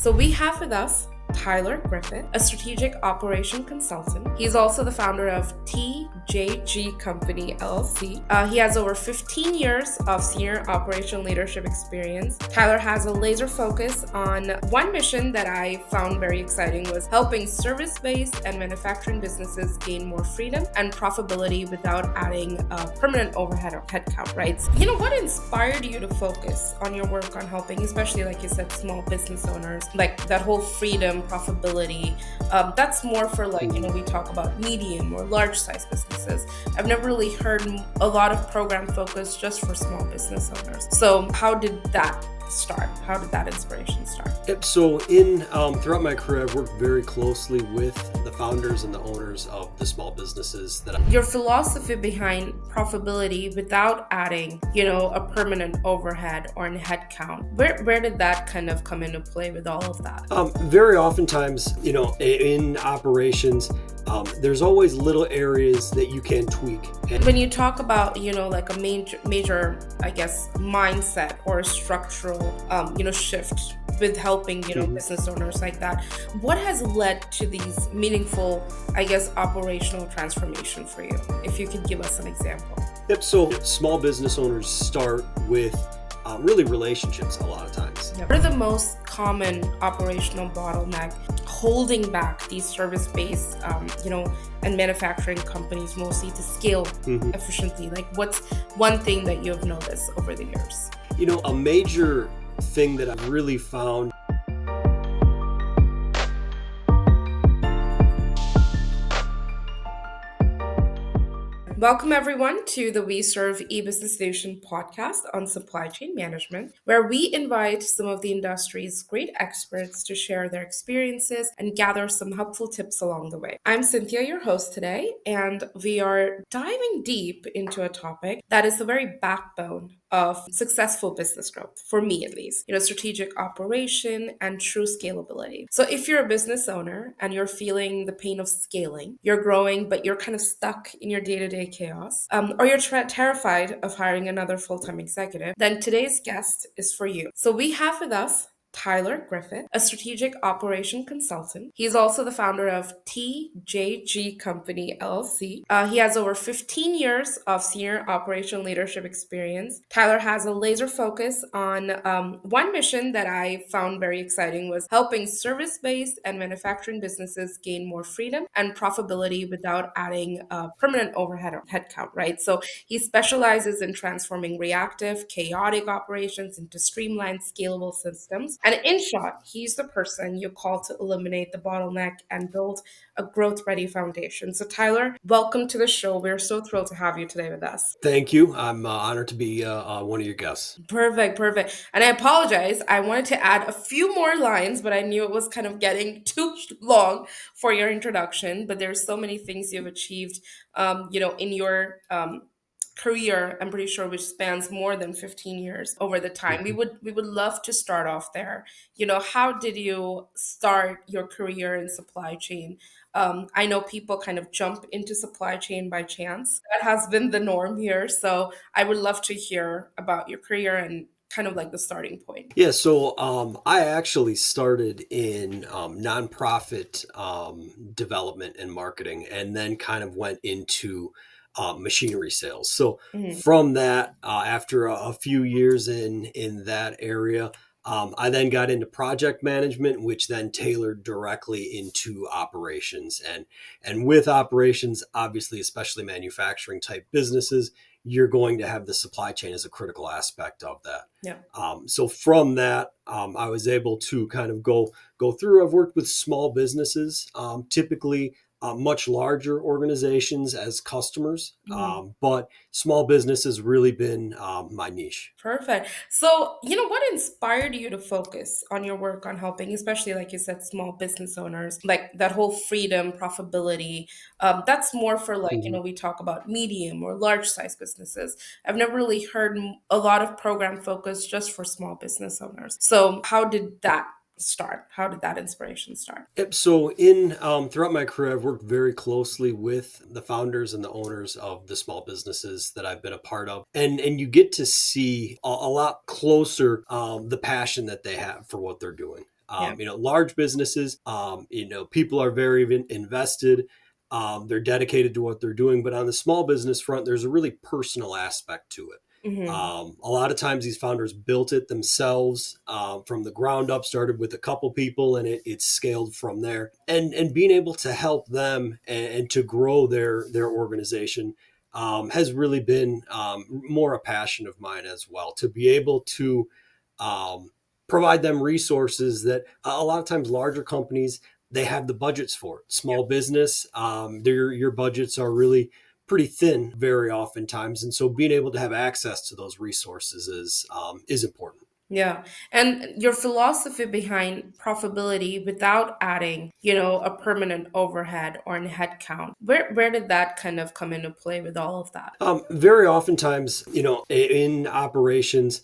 So we have with us Tyler Griffith, a strategic operation consultant. He's also the founder of TJG Company LLC. He has over 15 years of senior operational leadership experience. Tyler has a laser focus on one mission that I found very exciting was helping service-based and manufacturing businesses gain more freedom and profitability without adding permanent overhead or headcount, right? So, what inspired you to focus on your work on helping, especially like you said, small business owners, like that whole freedom, profitability, that's more for like, we talk about medium or large size businesses. I've never really heard a lot of program focus just for small business owners. So how did that start? How did that inspiration start? Yep. So throughout my career, I've worked very closely with the founders and the owners of the small businesses Your philosophy behind profitability without adding, a permanent overhead or a headcount. Where did that kind of come into play with all of that? Very oftentimes, in operations, there's always little areas that you can tweak. And when you talk about, like a major, I guess, mindset or a structural, shift with helping, business owners like that, what has led to these meaningful, I guess, operational transformation for you? If you could give us an example. Yep. So small business owners start with really relationships a lot of times. What are the most common operational bottleneck holding back these service-based, and manufacturing companies mostly to scale efficiently? Like what's one thing that you've noticed over the years? A major thing that I've really found Welcome everyone to the Vserve Ebusiness Solutions podcast on supply chain management, where we invite some of the industry's great experts to share their experiences and gather some helpful tips along the way. I'm Cynthia, your host today, and we are diving deep into a topic that is the very backbone of successful business growth, for me at least, strategic operation and true scalability. So if you're a business owner and you're feeling the pain of scaling, you're growing, but you're kind of stuck in your day-to-day chaos, or you're terrified of hiring another full-time executive, then today's guest is for you. So we have with us Tyler Griffith, a strategic operation consultant. He's also the founder of TJG Company LLC. He has over 15 years of senior operational leadership experience. Tyler has a laser focus on one mission that I found very exciting was helping service-based and manufacturing businesses gain more freedom and profitability without adding permanent overhead or headcount, right? So he specializes in transforming reactive, chaotic operations into streamlined, scalable systems. And in short, he's the person you call to eliminate the bottleneck and build a growth-ready foundation. So Tyler, welcome to the show. We're so thrilled to have you today with us. Thank you. I'm honored to be one of your guests. Perfect. And I apologize. I wanted to add a few more lines, but I knew it was kind of getting too long for your introduction. But there's so many things you've achieved, in your career, I'm pretty sure, which spans more than 15 years over the time. We would love to start off there. How did you start your career in supply chain? I know people kind of jump into supply chain by chance. That has been the norm here. So I would love to hear about your career and kind of like the starting point. Yeah, so I actually started in nonprofit development and marketing, and then kind of went into machinery sales. So from that, after a few years in that area, I then got into project management, which then tailored directly into operations. And with operations, obviously, especially manufacturing type businesses, you're going to have the supply chain as a critical aspect of that. Yeah. So from that, I was able to kind of go through. I've worked with small businesses, typically much larger organizations as customers, but small business has really been my niche. Perfect. So, what inspired you to focus on your work on helping, especially like you said, small business owners, like that whole freedom, profitability, that's more for like, we talk about medium or large size businesses. I've never really heard a lot of program focus just for small business owners. So how did that start? How did that inspiration start? Yep. So throughout my career, I've worked very closely with the founders and the owners of the small businesses that I've been a part of. And you get to see a lot closer the passion that they have for what they're doing. Yeah. Large businesses, people are very invested. They're dedicated to what they're doing. But on the small business front, there's a really personal aspect to it. Hmm. A lot of times these founders built it themselves from the ground up, started with a couple people, and it's scaled from there. And being able to help them and to grow their organization has really been more a passion of mine as well. To be able to um, provide them resources that a lot of times larger companies, they have the budgets for it. Small business, your budgets are really pretty thin very oftentimes, and so being able to have access to those resources is important. Yeah. And your philosophy behind profitability without adding, a permanent overhead or an headcount, where did that kind of come into play with all of that? Very oftentimes, in operations,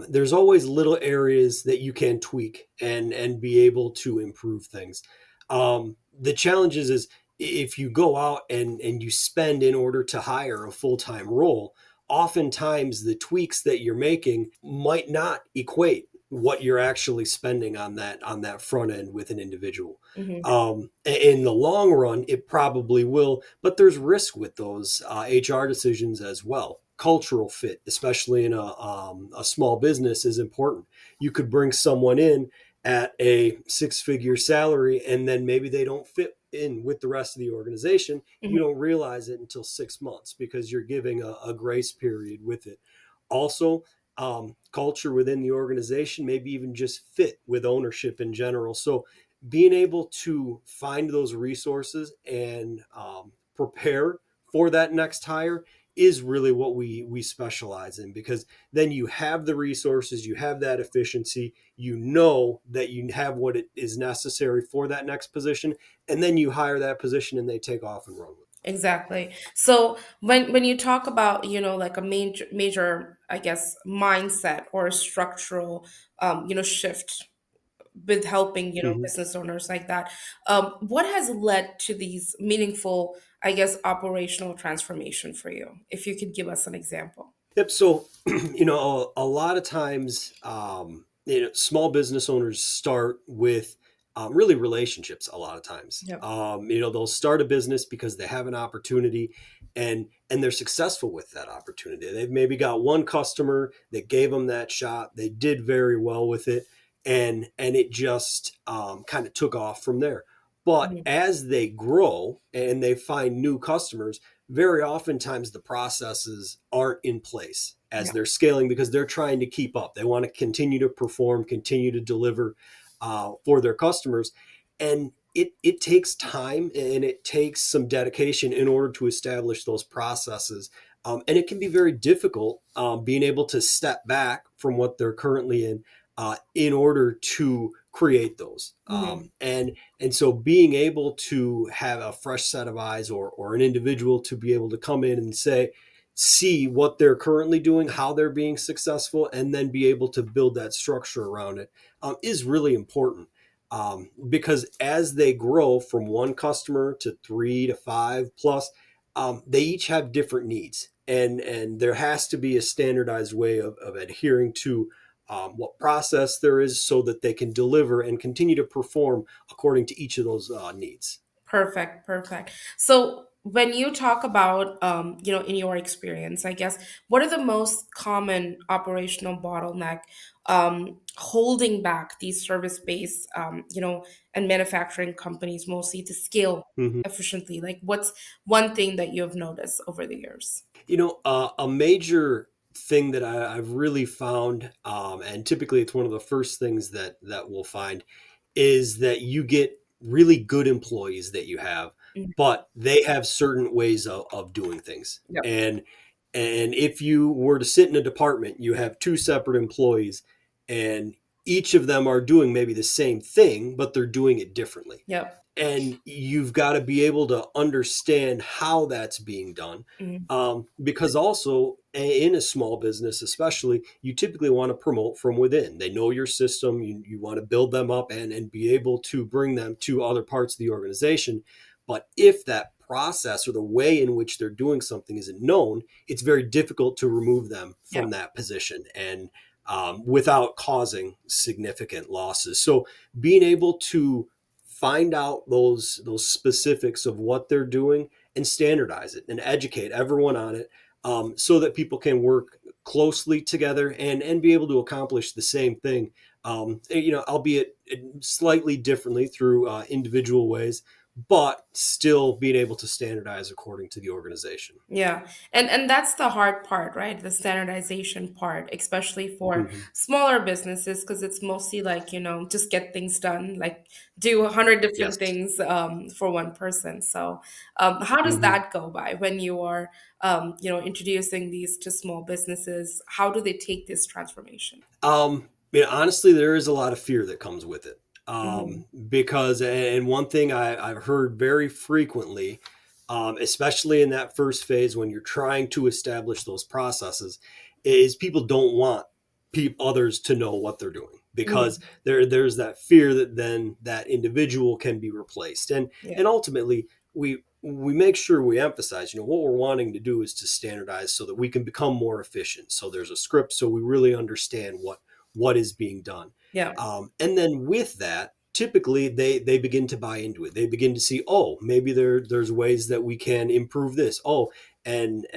there's always little areas that you can tweak and be able to improve things. The challenge is if you go out and you spend in order to hire a full-time role, oftentimes the tweaks that you're making might not equate what you're actually spending on that front end with an individual. Hmm. In the long run, it probably will, but there's risk with those HR decisions as well. Cultural fit, especially in a small business, is important. You could bring someone in at a six-figure salary, and then maybe they don't fit in with the rest of the organization. You Hmm. don't realize it until 6 months because you're giving a grace period with it. Also, culture within the organization, maybe even just fit with ownership in general. So being able to find those resources and prepare for that next hire is really what we specialize in, because then you have the resources, you have that efficiency, you know that you have what it is necessary for that next position, and then you hire that position and they take off and run with Exactly. So when you talk about, like a major, I guess, mindset or a structural, shift with helping, it. Mm-hmm. business owners like that, what has led to these meaningful, I guess, operational transformation for you? If you could give us an example. Yep. So, a lot of times, small business owners start with really relationships. A lot of times, Yep. they'll start a business because they have an opportunity, and they're successful with that opportunity. They've maybe got one customer that gave them that shot. They did very well with it, and it just kind of took off from there. But Mhm. as they grow and they find new customers, very oftentimes the processes aren't in place as Yeah. they're scaling because they're trying to keep up. They want to continue to perform, continue to deliver for their customers. And it takes time and it takes some dedication in order to establish those processes. And it can be very difficult being able to step back from what they're currently in order to create those. Hmm. And so being able to have a fresh set of eyes, or an individual to be able to come in and see what they're currently doing, how they're being successful, and then be able to build that structure around it is really important. Because as they grow from one customer to 3 to 5 plus, they each have different needs. And there has to be a standardized way of adhering to what process there is so that they can deliver and continue to perform according to each of those needs. Perfect, perfect. So when you talk about, in your experience, I guess, what are the most common operational bottleneck holding back these service-based, and manufacturing companies mostly to scale Mhm. efficiently? Like, what's one thing that you have noticed over the years? A major thing that I've really found, and typically it's one of the first things that we'll find, is that you get really good employees that you have, Mhm. but they have certain ways of doing things. Yep. And if you were to sit in a department, you have two separate employees, and each of them are doing maybe the same thing, but they're doing it differently. Yep. And you've got to be able to understand how that's being done, Mhm. because also in a small business especially, you typically want to promote from within. They know your system, you want to build them up and be able to bring them to other parts of the organization. But if that process or the way in which they're doing something isn't known, it's very difficult to remove them Yep. from that position. And without causing significant losses. So being able to find out those specifics of what they're doing and standardize it and educate everyone on it, so that people can work closely together and be able to accomplish the same thing, albeit slightly differently through individual ways, but still being able to standardize according to the organization. Yeah. And that's the hard part, right? The standardization part, especially for Hmm. smaller businesses, because it's mostly like, just get things done, like do 100 different Yes. things for one person. So how does Hmm. that go by when you are, introducing these to small businesses? How do they take this transformation? Honestly, there is a lot of fear that comes with it. Hmm. Because, and one thing I've heard very frequently, especially in that first phase when you're trying to establish those processes, is people don't want others to know what they're doing because Hmm. there's that fear that then that individual can be replaced, Yeah. and ultimately we make sure we emphasize, what we're wanting to do is to standardize so that we can become more efficient. So there's a script, so we really understand what is being done. Yeah. And then with that, typically they begin to buy into it. They begin to see, oh, maybe there's ways that we can improve this. Oh, and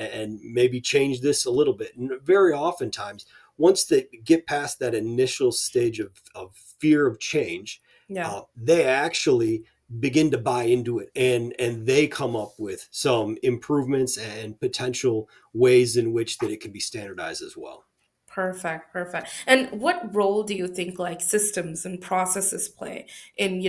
maybe change this a little bit. And very oftentimes, once they get past that initial stage of fear of change, Yeah. they actually begin to buy into it, and they come up with some improvements and potential ways in which that it can be standardized as well. Perfect, perfect. And what role do you think like systems and processes play in,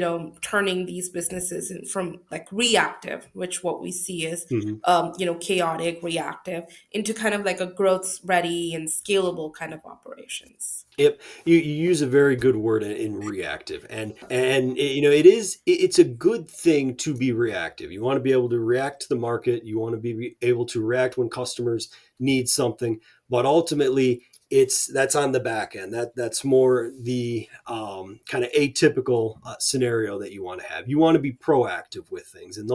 turning these businesses from like reactive, which what we see is, Mhm. chaotic, reactive, into kind of like a growth ready and scalable kind of operations? Yep, you use a very good word in reactive, and it's a good thing to be reactive. You want to be able to react to the market. You want to be able to react when customers need something, but ultimately, that's on the back end. That's more the kind of atypical scenario that you want to have. You want to be proactive with things, and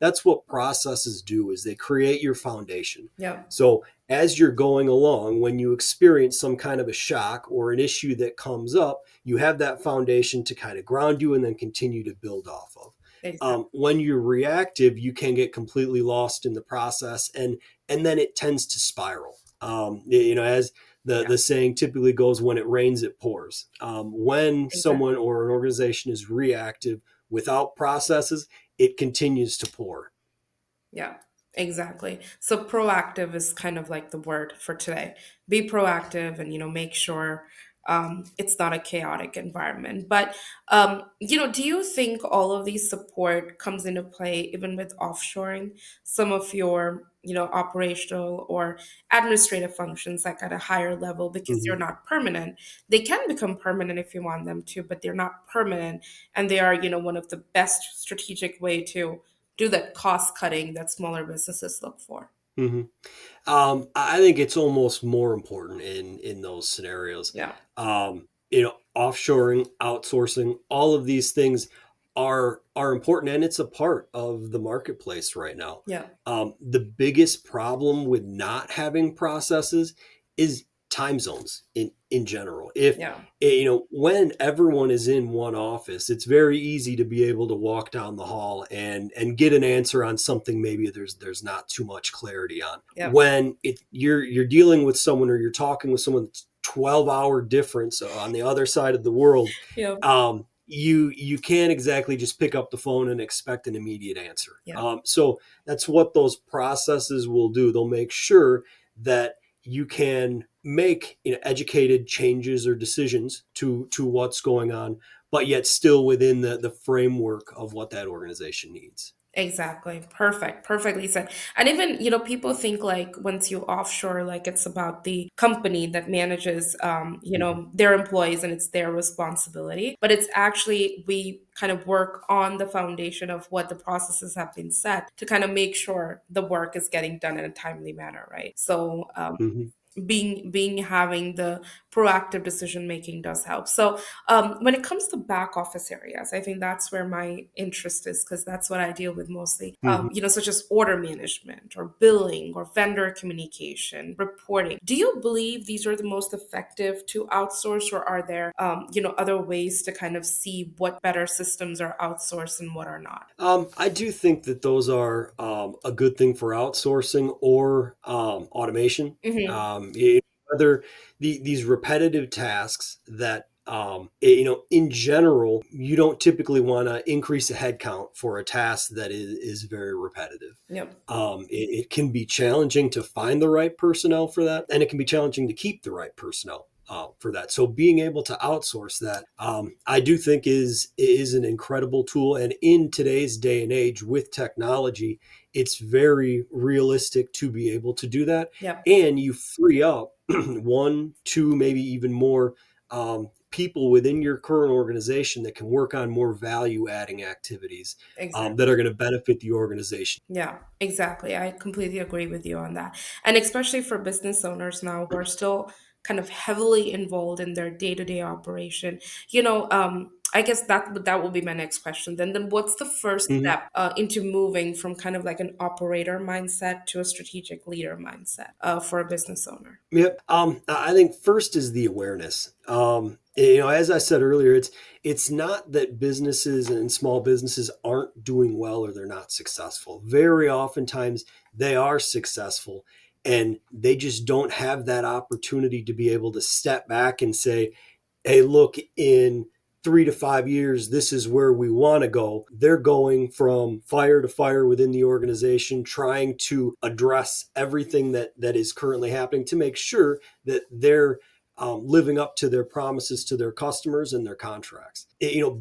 that's what processes do. Is they create your foundation. Yeah, So as you're going along, when you experience some kind of a shock or an issue that comes up, you have that foundation to kind of ground you and then continue to build off of. exactly. When you're reactive, you can get completely lost in the process, and then it tends to spiral. As Yeah, the saying typically goes, when it rains, it pours. When exactly. someone or an organization is reactive without processes, it continues to pour. Yeah, exactly. So proactive is kind of like the word for today. Be proactive and, make sure it's not a chaotic environment. But, do you think all of these support comes into play even with offshoring some of your, operational or administrative functions like at a higher level because they're Mhm. not permanent? They can become permanent if you want them to, but they're not permanent. And they are, one of the best strategic way to do that cost cutting that smaller businesses look for. Mhm. I think it's almost more important in those scenarios. Yeah. Offshoring, outsourcing, all of these things are important, and it's a part of the marketplace right now. Yeah. The biggest problem with not having processes is time zones in general. If Yeah. when everyone is in one office, it's very easy to be able to walk down the hall and get an answer on something maybe there's not too much clarity on. Yep. When you're dealing with someone or you're talking with someone that's 12-hour difference on the other side of the world, Yep. you can't exactly just pick up the phone and expect an immediate answer. Yeah. So that's what those processes will do. They'll make sure that you can make educated changes or decisions to what's going on, but yet still within the framework of what that organization needs. Exactly. Perfect. Perfectly said. And even, people think like once you offshore, like it's about the company that manages, Mhm. their employees and it's their responsibility. But it's actually, we kind of work on the foundation of what the processes have been set to kind of make sure the work is getting done in a timely manner, right? So, Mhm. being having the proactive decision making does help. So when it comes to back office areas, I think that's where my interest is, because that's what I deal with mostly. Mhm. Such as order management or billing or vendor communication, reporting. Do you believe these are the most effective to outsource, or are there other ways to kind of see what better systems are outsourced and what are not? I do think that those are a good thing for outsourcing or automation. Hmm. Whether these repetitive tasks that in general, you don't typically want to increase a headcount for a task that is very repetitive. Yep. It can be challenging to find the right personnel for that, and it can be challenging to keep the right personnel for that. So being able to outsource that, I do think is an incredible tool. And in today's day and age with technology, it's very realistic to be able to do that, Yep. and you free up one, two, maybe even more people within your current organization that can work on more value adding activities that Exactly. are going to benefit the organization. Yeah, exactly. I completely agree with you on that. And especially for business owners now who are still kind of heavily involved in their day-to-day operation. I guess that will be my next question. Then what's the first Mhm. step into moving from kind of like an operator mindset to a strategic leader mindset for a business owner? Yep. I think first is the awareness. As I said earlier, it's not that businesses and small businesses aren't doing well or they're not successful. Very oftentimes they are successful, and they just don't have that opportunity to be able to step back and say, hey, look, in 3 to 5 years, this is where we want to go. They're going from fire to fire within the organization, trying to address everything that is currently happening to make sure that they're living up to their promises to their customers and their contracts.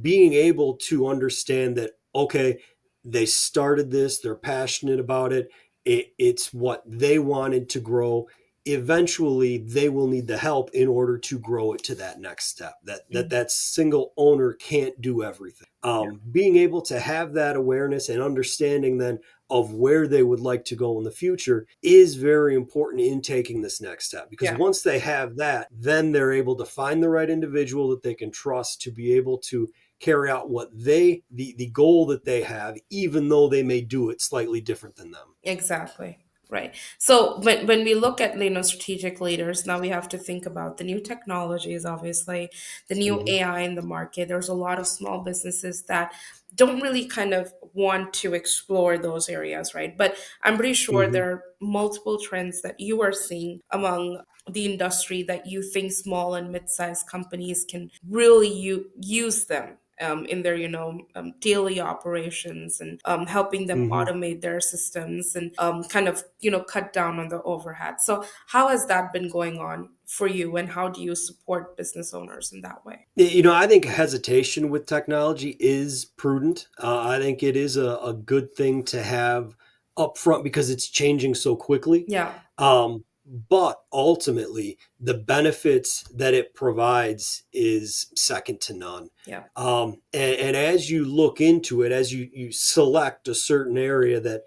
Being able to understand that, okay, they started this, they're passionate about it, it's what they wanted to grow. Eventually they will need the help in order to grow it to that next step. That single owner can't do everything. Being able to have that awareness and understanding then of where they would like to go in the future is very important in taking this next step, because Yeah. once they have that, then they're able to find the right individual that they can trust to be able to carry out what the goal that they have, even though they may do it slightly different than them. Exactly. Right. So when we look at strategic leaders, now we have to think about the new technologies, obviously, the new Mhm. AI in the market. There's a lot of small businesses that don't really kind of want to explore those areas, right? But I'm pretty sure Mhm. there are multiple trends that you are seeing among the industry that you think small and mid-sized companies can really use them in their daily operations, and helping them Mhm. automate their systems and kind of cut down on the overhead. So how has that been going on for you, and how do you support business owners in that way? I think hesitation with technology is prudent. I think it is a good thing to have upfront because it's changing so quickly. Yeah. But ultimately, the benefits that it provides is second to none. Yeah. And as you look into it, as you select a certain area that,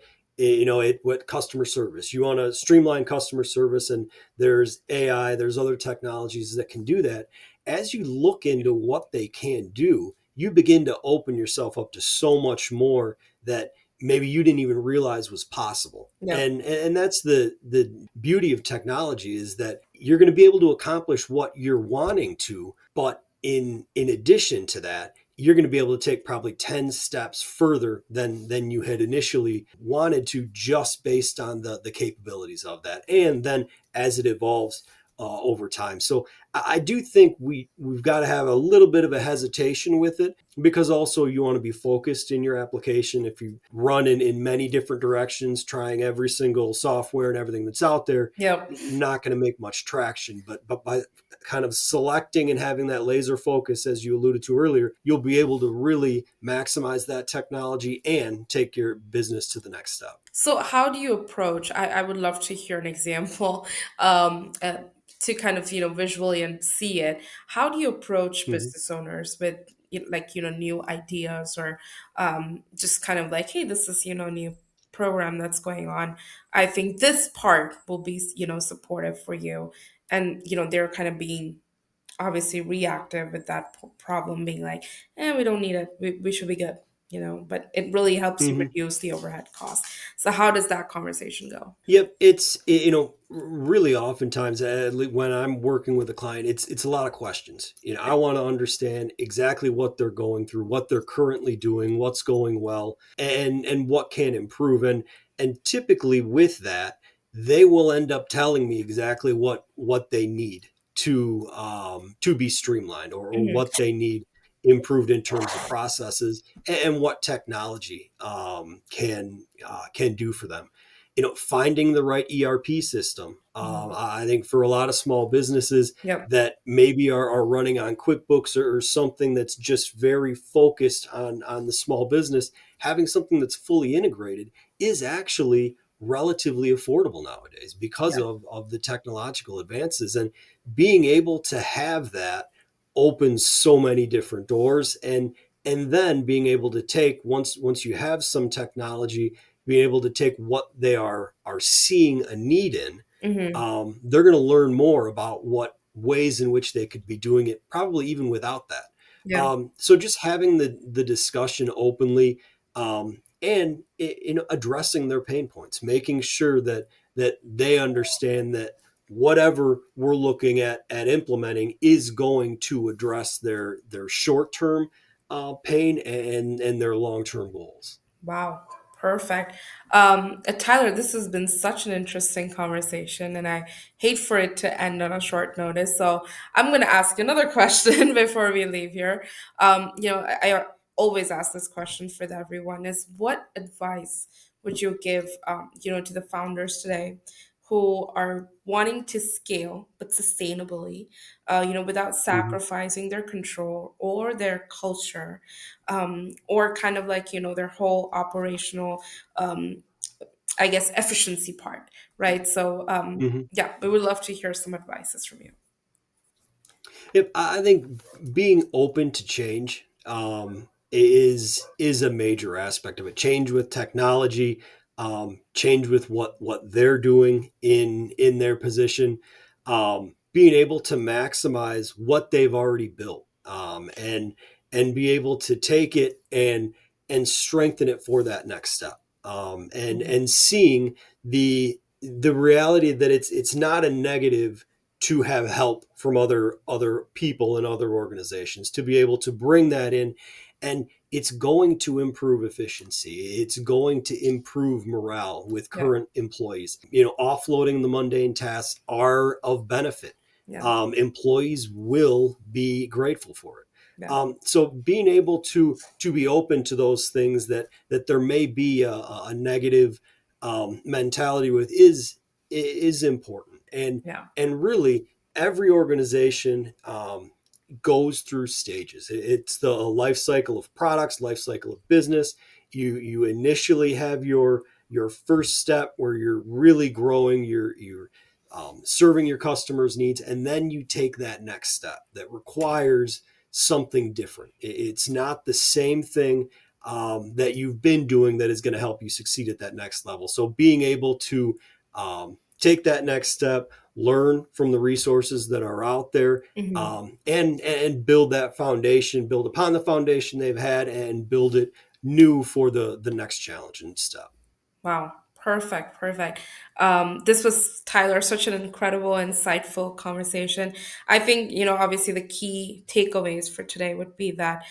what customer service, you want to streamline customer service, and there's AI, there's other technologies that can do that. As you look into what they can do, you begin to open yourself up to so much more that maybe you didn't even realize was possible. Yeah. And that's the beauty of technology, is that you're going to be able to accomplish what you're wanting to, but in addition to that, you're going to be able to take probably 10 steps further than you had initially wanted to, just based on the capabilities of that, and then as it evolves over time. So I do think we've got to have a little bit of a hesitation with it, because also you want to be focused in your application. If you run in many different directions, trying every single software and everything that's out there, Yeah. not going to make much traction. But by kind of selecting and having that laser focus, as you alluded to earlier, you'll be able to really maximize that technology and take your business to the next step. So how do you approach? I would love to hear an example to kind of visually and see it. How do you approach Mhm. business owners with new ideas, or just kind of like, hey, this is new program that's going on, I think this part will be, supportive for you. And, they're kind of being obviously reactive with that problem being like, we don't need it. We should be good, but it really helps you Mhm. reduce the overhead costs. So how does that conversation go? Yep, really oftentimes when I'm working with a client, it's a lot of questions. I want to understand exactly what they're going through, what they're currently doing, what's going well, and what can improve. And typically with that, they will end up telling me exactly what they need to be streamlined, or Hmm. what they need improved in terms of processes, and what technology can do for them. Finding the right ERP system. I think for a lot of small businesses Yep. that maybe are running on QuickBooks, or something that's just very focused on the small business, having something that's fully integrated is actually relatively affordable nowadays because Yeah. of the technological advances. And being able to have that opens so many different doors. And then being able to take, once you have some technology, being able to take what they are seeing a need in, Hmm. they're going to learn more about what ways in which they could be doing it, probably even without that. Yeah. So just having the discussion openly, and addressing their pain points, making sure that they understand that whatever we're looking at implementing is going to address their short term pain, and their long term goals. Wow, perfect. Tyler, this has been such an interesting conversation, and I hate for it to end on a short notice. So I'm going to ask you another question before we leave here. I always ask this question for everyone: is what advice would you give, to the founders today who are wanting to scale but sustainably, without Mhm. sacrificing their control or their culture, or kind of like, their whole operational, um, I guess, efficiency part, right? So, Mhm. yeah, we would love to hear some advices from you. Yep, I think being open to change, is a major aspect of it. Change with technology, change with what they're doing in their position, being able to maximize what they've already built, and be able to take it and strengthen it for that next step, Mhm. and seeing the reality that it's not a negative to have help from other people and other organizations, to be able to bring that in. And it's going to improve efficiency, it's going to improve morale with Yeah, current employees. Offloading the mundane tasks are of benefit. yeah, Employees will be grateful for it. yeah, So being able to be open to those things that there may be a negative mentality with is important. yeah, And really, every organization goes through stages. It's the life cycle of products, life cycle of business. You initially have your first step where you're really growing, you're serving your customers' needs, and then you take that next step that requires something different. It's not the same thing that you've been doing that is going to help you succeed at that next level. So being able to take that next step, learn from the resources that are out there, hmm, and build that foundation, build upon the foundation they've had, and build it new for the next challenge and step. wow, perfect, perfect. This was, Tyler, such an incredible, insightful conversation. I think, obviously the key takeaways for today would be that,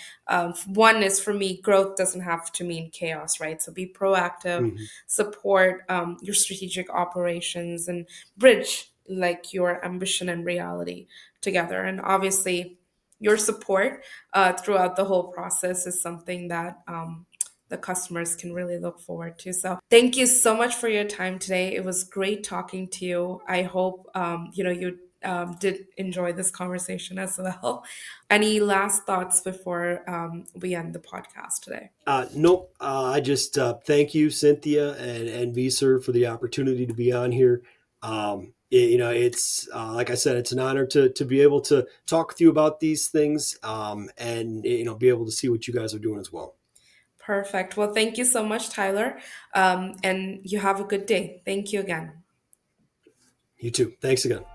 one is, for me, growth doesn't have to mean chaos, right? So be proactive, Mhm. support your strategic operations, and bridge like your ambition and reality together. And obviously, your support throughout the whole process is something that, the customers can really look forward to. So thank you so much for your time today. It was great talking to you. I hope, you did enjoy this conversation as well. Any last thoughts before we end the podcast today? Nope. I just thank you, Cynthia and Vserve, for the opportunity to be on here. It's like I said, it's an honor to be able to talk with you about these things, and be able to see what you guys are doing as well. Perfect. Well, thank you so much, Tyler. And you have a good day. Thank you again. You too. Thanks again.